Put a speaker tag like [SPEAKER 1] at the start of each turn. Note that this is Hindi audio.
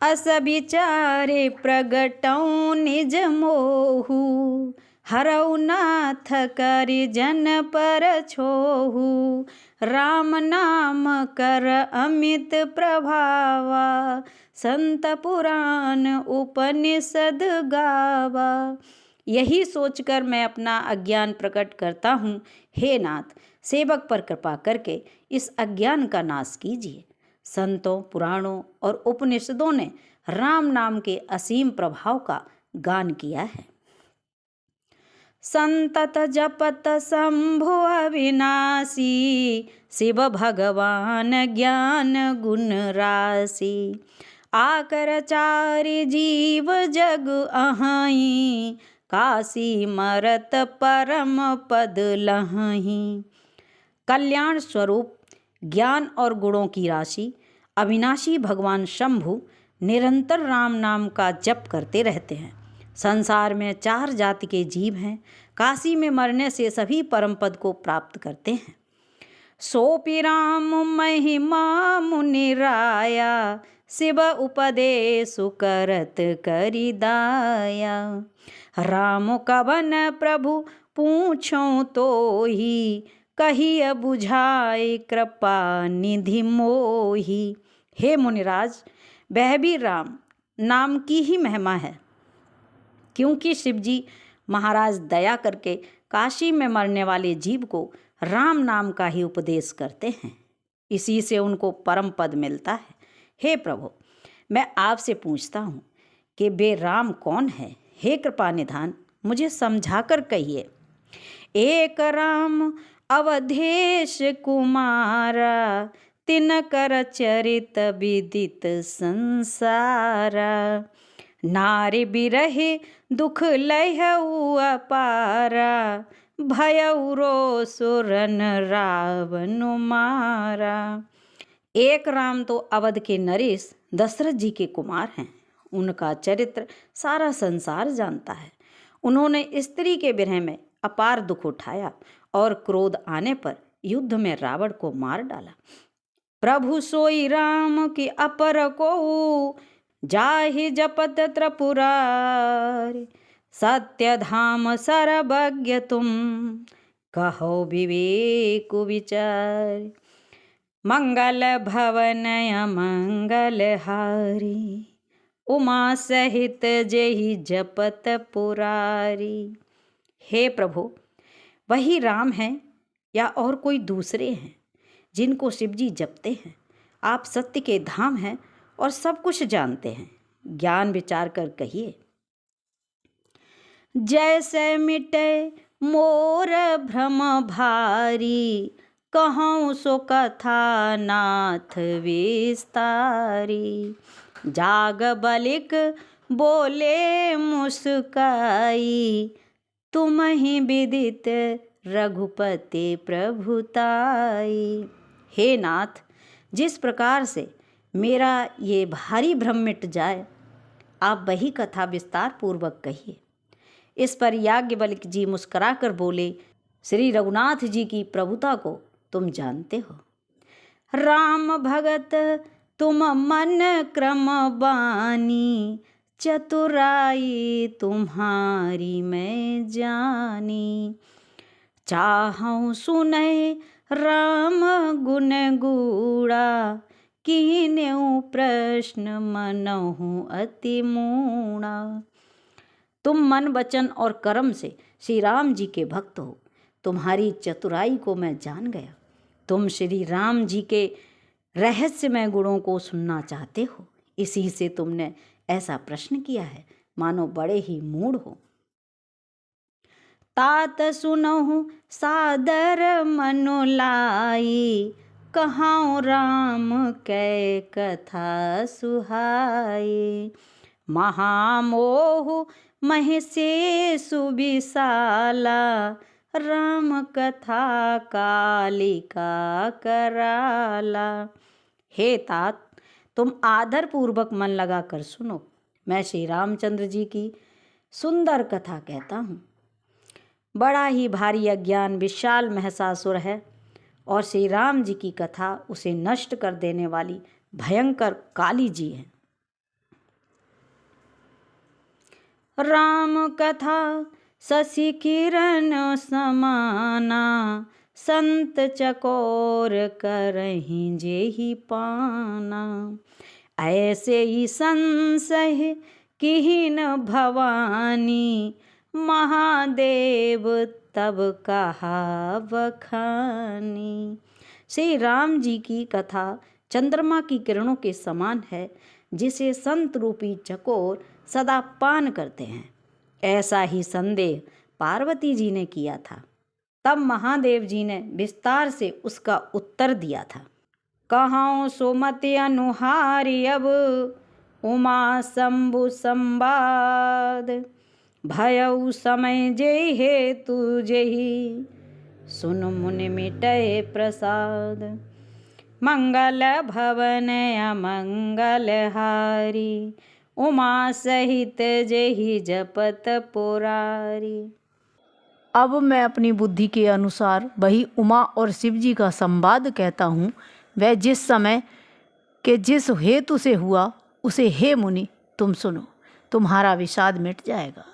[SPEAKER 1] अस विचारे प्रगटौ निज मोहु, हरौ नाथ करि जन पर छोहु। राम नाम कर अमित प्रभावा, संत पुराण उपनिषद गावा। यही सोचकर मैं अपना अज्ञान प्रकट करता हूँ। हे नाथ, सेवक पर कृपा करके इस अज्ञान का नाश कीजिए। संतों, पुराणों और उपनिषदों ने राम नाम के असीम प्रभाव का गान किया है। संतत जपत शंभु अविनाशी, शिव भगवान ज्ञान गुण राशि। आकर चारि जीव जग अहाई, काशी मरत परम पद लहहीं। कल्याण स्वरूप ज्ञान और गुणों की राशि अविनाशी भगवान शंभु निरंतर राम नाम का जप करते रहते हैं। संसार में 4 जाति के जीव हैं। काशी में मरने से सभी परम पद को प्राप्त करते हैं। सोपि राम महिमा मुनि राया, शिव उपदेश करत करि दाया। राम कवन प्रभु पूछो तोहि, कहिय बुझाई कृपा निधि मोहि। हे मुनिराज, वह भी राम नाम की ही महिमा है, क्योंकि शिवजी महाराज दया करके काशी में मरने वाले जीव को राम नाम का ही उपदेश करते हैं। इसी से उनको परम पद मिलता है। हे प्रभु, मैं आपसे पूछता हूँ कि वे राम कौन है? हे कृपा निधान, मुझे समझाकर कहिए। एक राम अवधेश कुमारा, तिनकर चरित विदित संसारा। नारी बिरहे दुख लहऊ अपारा, भयउ रोसुरन रावण मारा। एक राम तो अवध के नरेश दशरथ जी के कुमार हैं। उनका चरित्र सारा संसार जानता है। उन्होंने स्त्री के विरह में अपार दुख उठाया और क्रोध आने पर युद्ध में रावण को मार डाला। प्रभु सोई राम की अपर को, जाहि जपत त्रिपुरारि। सत्य धाम सर्वज्ञ तुम, कहो विवेक विचार। मंगल भवन अमंगल हारी, उमा सहित जेहि जपत पुरारी। हे प्रभु, वही राम हैं या और कोई दूसरे हैं जिनको शिवजी जपते हैं? आप सत्य के धाम हैं और सब कुछ जानते हैं। ज्ञान विचार कर कहिए। जैसे मिटे मोर भ्रम भारी, कहूँ सो कथा नाथ विस्तारी। जाग बलिक बोले मुस्काई, तुम ही विदित रघुपति प्रभुताई। हे नाथ, जिस प्रकार से मेरा ये भारी भ्रम मिट जाए, आप वही कथा विस्तार पूर्वक कहिए। इस पर याज्ञवल्क्य जी मुस्कुरा कर बोले, श्री रघुनाथ जी की प्रभुता को तुम जानते हो। राम भगत तुम मन क्रम बानी, चतुराई तुम्हारी मैं जानी। चाहूँ सुने राम गुण गूढ़ा, कीन्यु प्रश्न मनहु अति मूढ़ा। तुम मन वचन और कर्म से श्री राम जी के भक्त हो। तुम्हारी चतुराई को मैं जान गया। तुम श्री राम जी के रहस्यमय गुणों को सुनना चाहते हो, इसी से तुमने ऐसा प्रश्न किया है, मानो बड़े ही मूढ़ हो। तात सुनहु सादर मनु लाई, कहाँ राम कै कथा सुहाई। महामोह महिषे सुविशाला, राम कथा कालिका कराला। हे तात, तुम आदर पूर्वक मन लगा कर सुनो। मैं श्री रामचंद्र जी की सुंदर कथा कहता हूँ। बड़ा ही भारी अज्ञान विशाल महिषासुर है और श्री राम जी की कथा उसे नष्ट कर देने वाली भयंकर काली जी है। राम कथा शशि किरण समाना, संत चकोर करहीं जेहि पाना। ऐसे ही संशय किहिन भवानी, महादेव तब कहा बखानी। श्री राम जी की कथा चंद्रमा की किरणों के समान है, जिसे संत रूपी चकोर सदा पान करते हैं। ऐसा ही संदेह पार्वती जी ने किया था। तब महादेव जी ने विस्तार से उसका उत्तर दिया था। कहाँ सुमति अनुहारी अब उमा शंभु संवाद, भयउ समय जेहि हेतु जेहि सुन मुनि मिटय प्रसाद। मंगल भवन अमंगल हारी, उमा सहित जेहि जपत पुरारी।
[SPEAKER 2] अब मैं अपनी बुद्धि के अनुसार वही उमा और शिव जी का संवाद कहता हूँ। वह जिस समय के जिस हेतु से हुआ उसे हे मुनि तुम सुनो, तुम्हारा विषाद मिट जाएगा।